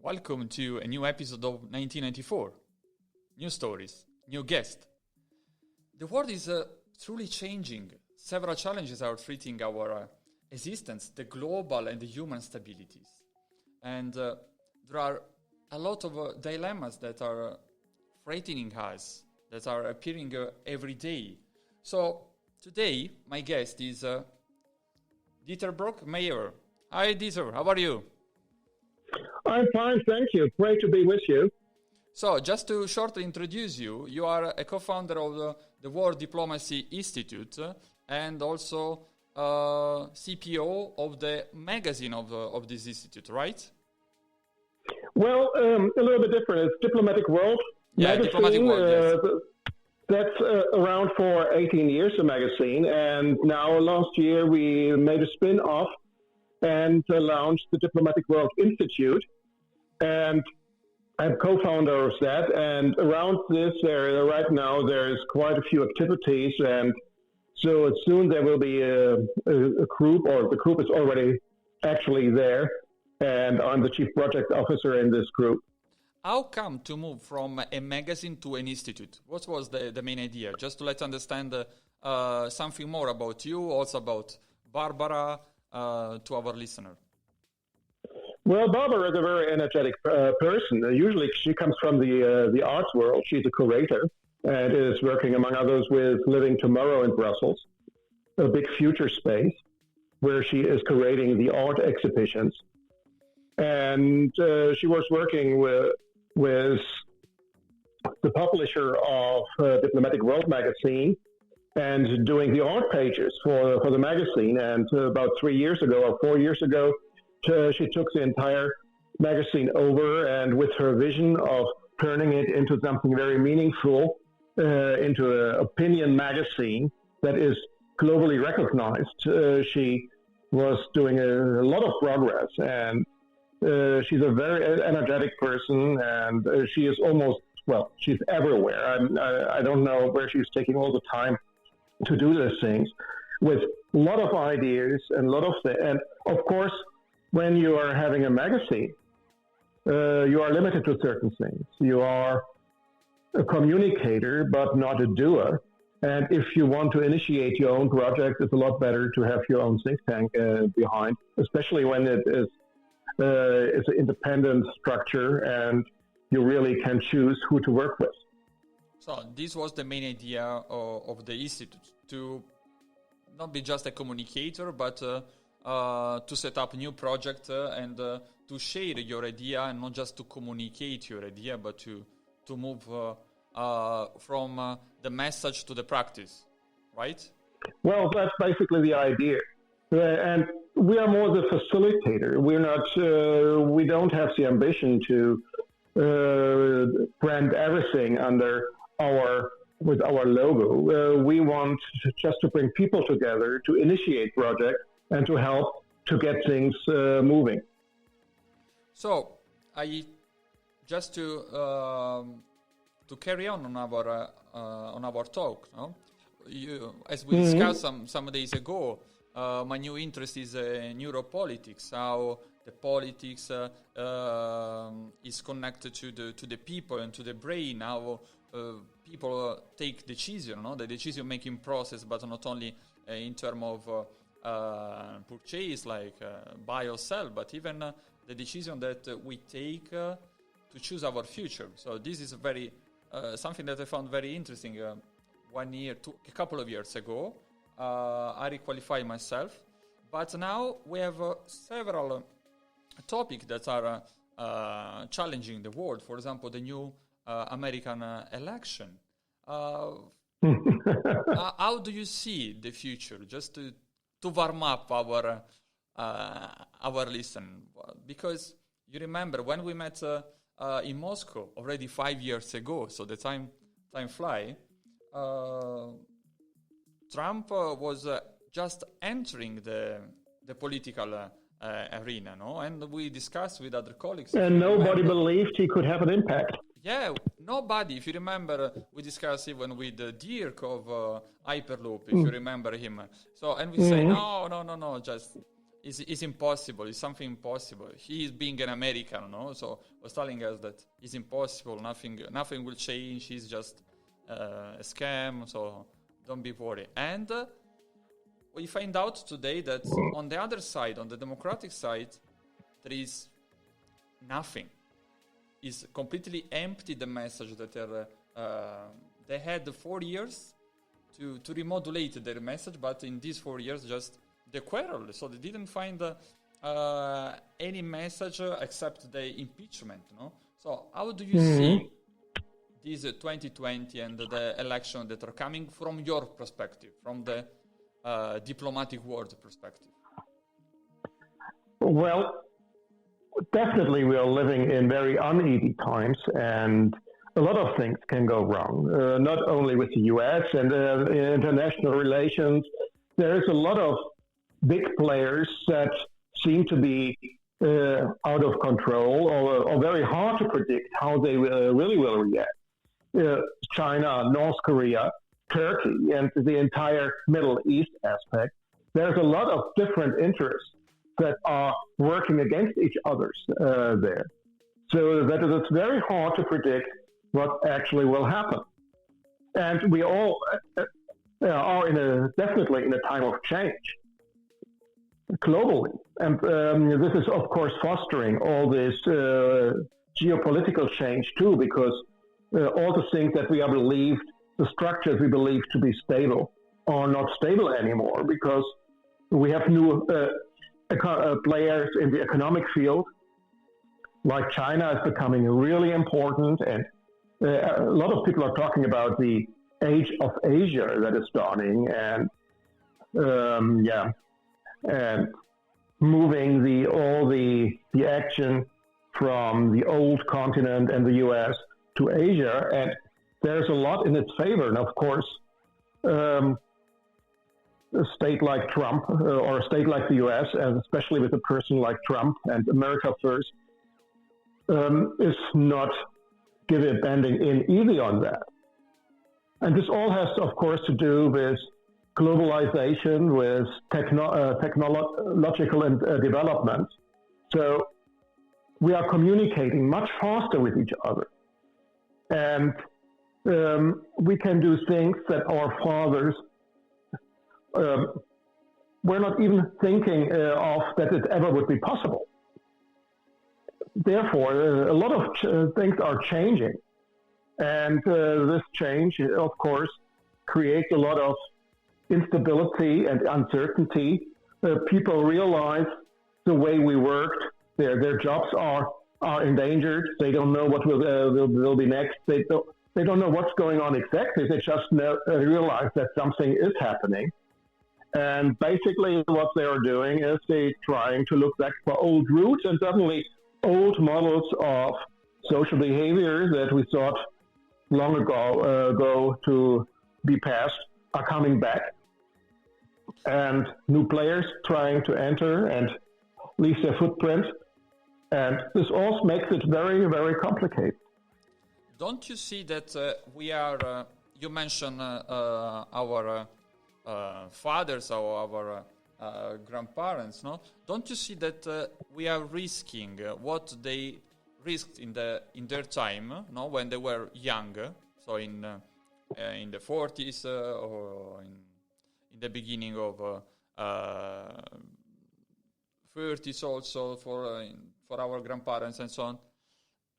Welcome to a new episode of 1994. New stories, new guest. The world is truly changing. Several challenges are threatening our existence, the global and the human stabilities. And there are a lot of dilemmas that are threatening us, that are appearing every day. So today, my guest is Dieter Brockemeyer. Hi, Dieter. How are you? I'm fine, thank you. Great to be with you. So, just to shortly introduce you, you are a co-founder of the World Diplomacy Institute and also CPO of the magazine of this institute, right? Well, a little bit different. It's Diplomatic World magazine. Diplomatic World, yes. That's around for 18 years, the magazine. And now last year we made a spin-off and launched the Diplomatic World Institute. And I'm co-founder of that. And around this area right now, there's quite a few activities. And so soon there will be a group, or the group is already actually there. And I'm the chief project officer in this group. How come to move from a magazine to an institute? What was the main idea? Just to let's understand something more about you, also about Barbara, to our listener. Well, Barbara is a very energetic person. Usually she comes from the arts world. She's a curator and is working, among others, with Living Tomorrow in Brussels, a big future space where she is curating the art exhibitions. And she was working with the publisher of Diplomatic World magazine and doing the art pages for the magazine. And about 3 years ago or 4 years ago, she took the entire magazine over, and with her vision of turning it into something very meaningful, into an opinion magazine that is globally recognized, she was doing a lot of progress. And she's a very energetic person, and she is she's everywhere. I don't know where she's taking all the time to do these things, with a lot of ideas and and of course, when you are having a magazine, you are limited to certain things. You are a communicator, but not a doer. And if you want to initiate your own project, it's a lot better to have your own think tank behind, especially when it's an independent structure and you really can choose who to work with. So this was the main idea of the institute, to not be just a communicator, but to set up new project and to share your idea, and not just to communicate your idea, but to move from the message to the practice, right? Well, that's basically the idea. And we are more the facilitator. We're not. We don't have the ambition to brand everything with our logo. We want just to bring people together to initiate projects and to help to get things moving. So, I just to carry on our talk, no? As we discussed some days ago. My new interest is neuropolitics, how the politics is connected to the people and to the brain, how people take decisions, no? The decision-making process, but not only in terms of purchase, like buy or sell, but even the decision that we take to choose our future. So this is very something that I found very interesting. A couple of years ago, I requalified myself, but now we have several topics that are challenging the world. For example, the new American election. How do you see the future? Just to warm up our listen, because you remember when we met in Moscow already 5 years ago. So the time fly. Trump was just entering the political arena, no? And we discussed with other colleagues. And nobody believed he could have an impact. Yeah, nobody. If you remember, we discussed even with Dirk of Hyperloop, if you remember him. So, and we say, no, just is impossible. It's something impossible. He is being an American, no? So was telling us that it's impossible. Nothing will change. It's just a scam. So don't be worried. And we find out today that on the other side, on the democratic side, there is nothing. It's completely empty. The message that they had 4 years to remodulate their message, but in these 4 years, just the quarrel. So they didn't find any message except the impeachment. No. So how do you see this 2020 and the election that are coming from your perspective, from the diplomatic world perspective? Well, definitely we are living in very uneasy times, and a lot of things can go wrong, not only with the US and international relations. There is a lot of big players that seem to be out of control or very hard to predict how they really will react. China, North Korea, Turkey, and the entire Middle East aspect. There's a lot of different interests that are working against each other there. So that it's very hard to predict what actually will happen. And we all are definitely in a time of change globally. And this is, of course, fostering all this geopolitical change too, because all the things that we are believed, the structures we believe to be stable, are not stable anymore, because we have new players in the economic field, like China is becoming really important, and a lot of people are talking about the age of Asia that is dawning, and and moving all the action from the old continent and the US to Asia, and there's a lot in its favor. And of course, a state like Trump or a state like the US, and especially with a person like Trump and America first, is not bending in easy on that. And this all has, of course, to do with globalization, with technological development. So we are communicating much faster with each other. And we can do things that our fathers were not even thinking of that it ever would be possible. Therefore, a lot of things are changing. And this change, of course, creates a lot of instability and uncertainty. People realize the way we worked, their jobs are endangered. They don't know what will be next. They don't know what's going on exactly. They just realize that something is happening. And basically what they are doing is they're trying to look back for old roots, and suddenly old models of social behavior that we thought long ago to be passed are coming back. And new players trying to enter and leave their footprint. And this all makes it very, very complicated. Don't you see that we are, you mentioned our fathers or our grandparents, no? Don't you see that we are risking what they risked in their time, no, when they were young, so in the 40s or in the beginning of 30s also for our grandparents and so on.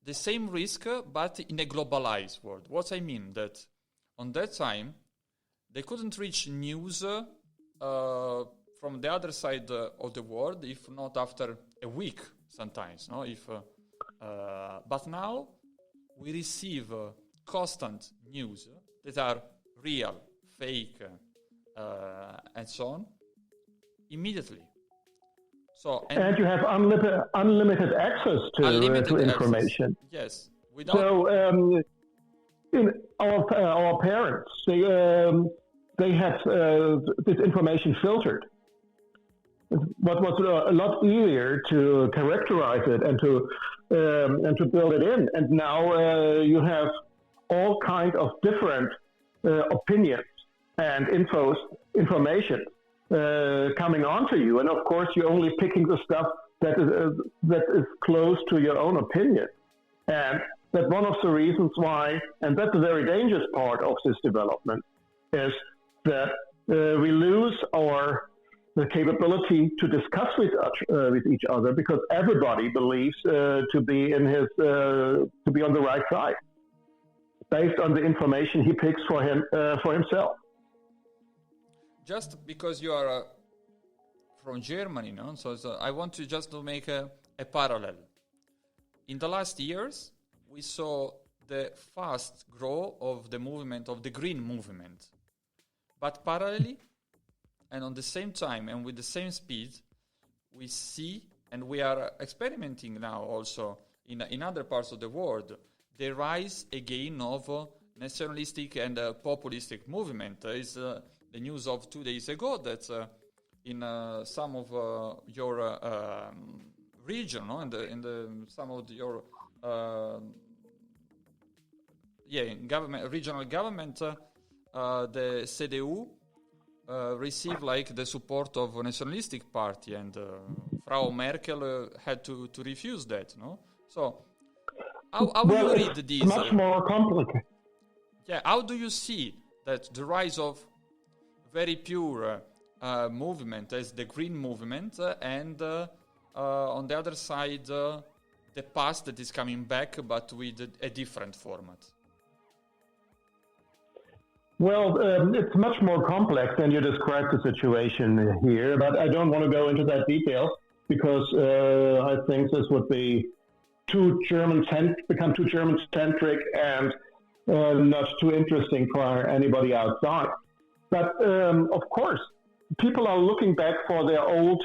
The same risk, but in a globalized world. What I mean that on that time they couldn't reach news from the other side of the world, if not after a week sometimes. No, but now we receive constant news that are real, fake, and so on immediately. So and you have unlimited access to information. Yes, in our parents, they had this information filtered. What was a lot easier to characterize it and to build it in. And now you have all kinds of different opinions and information coming onto you, and of course you're only picking the stuff that is close to your own opinion, and that one of the reasons why, and that's a very dangerous part of this development, is that we lose the capability to discuss with each other, because everybody believes to be on the right side, based on the information he picks for himself. Just because you are from Germany, no? So I want to just to make a parallel. In the last years, we saw the fast growth of the movement, of the green movement. But parallelly, and on the same time, and with the same speed, we see, and we are experimenting now also in other parts of the world, the rise again of nationalistic and populistic movement. Is the news of 2 days ago that in some of your region, no? in some of your regional government, the CDU received like the support of a nationalistic party, and Frau Merkel had to refuse that. No, so how do you read this? It's much more complicated. Yeah, how do you see that the rise of very pure movement as the green movement, and on the other side, the past that is coming back, but with a different format? Well, it's much more complex than you described the situation here, but I don't want to go into that detail, because I think this would be become too German-centric and not too interesting for anybody outside. But of course, people are looking back for their old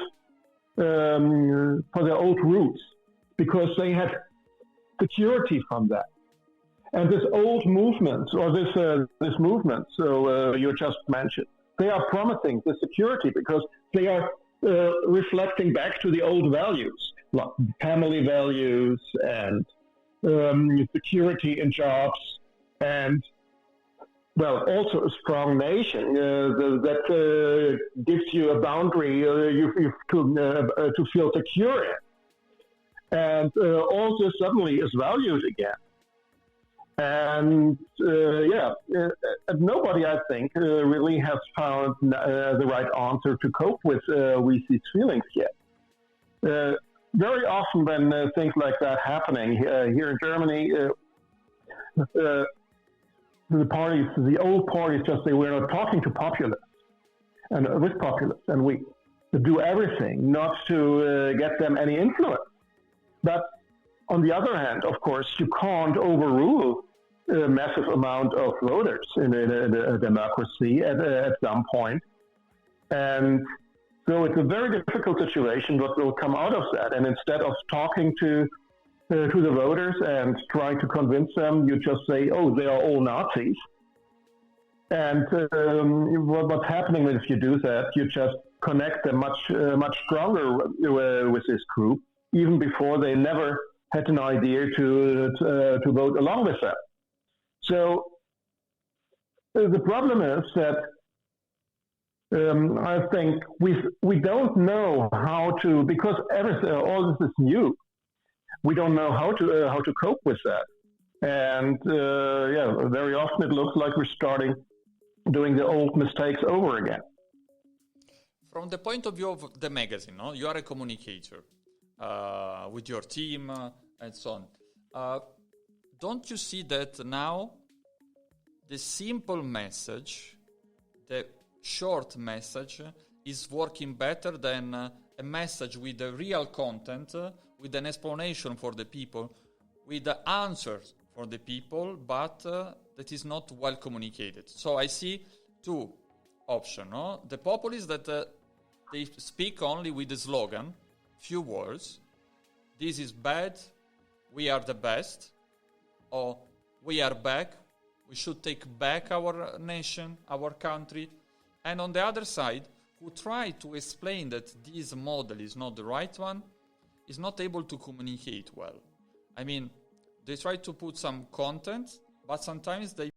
roots, because they had security from that. And this old movement, or this movement, so you just mentioned, they are promising the security because they are reflecting back to the old values, like family values and security in jobs, and also a strong nation that gives you a boundary to feel secure in. And all this suddenly is valued again. And nobody, I think, really has found the right answer to cope with these feelings yet. Very often when things like that happening here in Germany, the old parties just say, we're not talking to populists, and with populists, and we do everything not to get them any influence. But on the other hand, of course, you can't overrule a massive amount of voters in a democracy at some point. And so it's a very difficult situation what will come out of that. And instead of talking to the voters and trying to convince them, you just say, oh, they are all Nazis. And what's happening if you do that, you just connect them much stronger with this group, even before they never had an idea to vote along with them. So the problem is that I think we don't know how to, because all this is new. We don't know how to cope with that, and very often it looks like we're doing the old mistakes over again. From the point of view of the magazine, no? You are a communicator with your team and so on. Don't you see that now the simple message, the short message, is working better than a message with the real content, with an explanation for the people, with the answers for the people, but that is not well communicated? So I see two options. No? The populists that they speak only with the slogan, few words, this is bad, we are the best, or we are back, we should take back our nation, our country. And on the other side, who try to explain that this model is not the right one, is not able to communicate well. I mean, they try to put some content, but sometimes they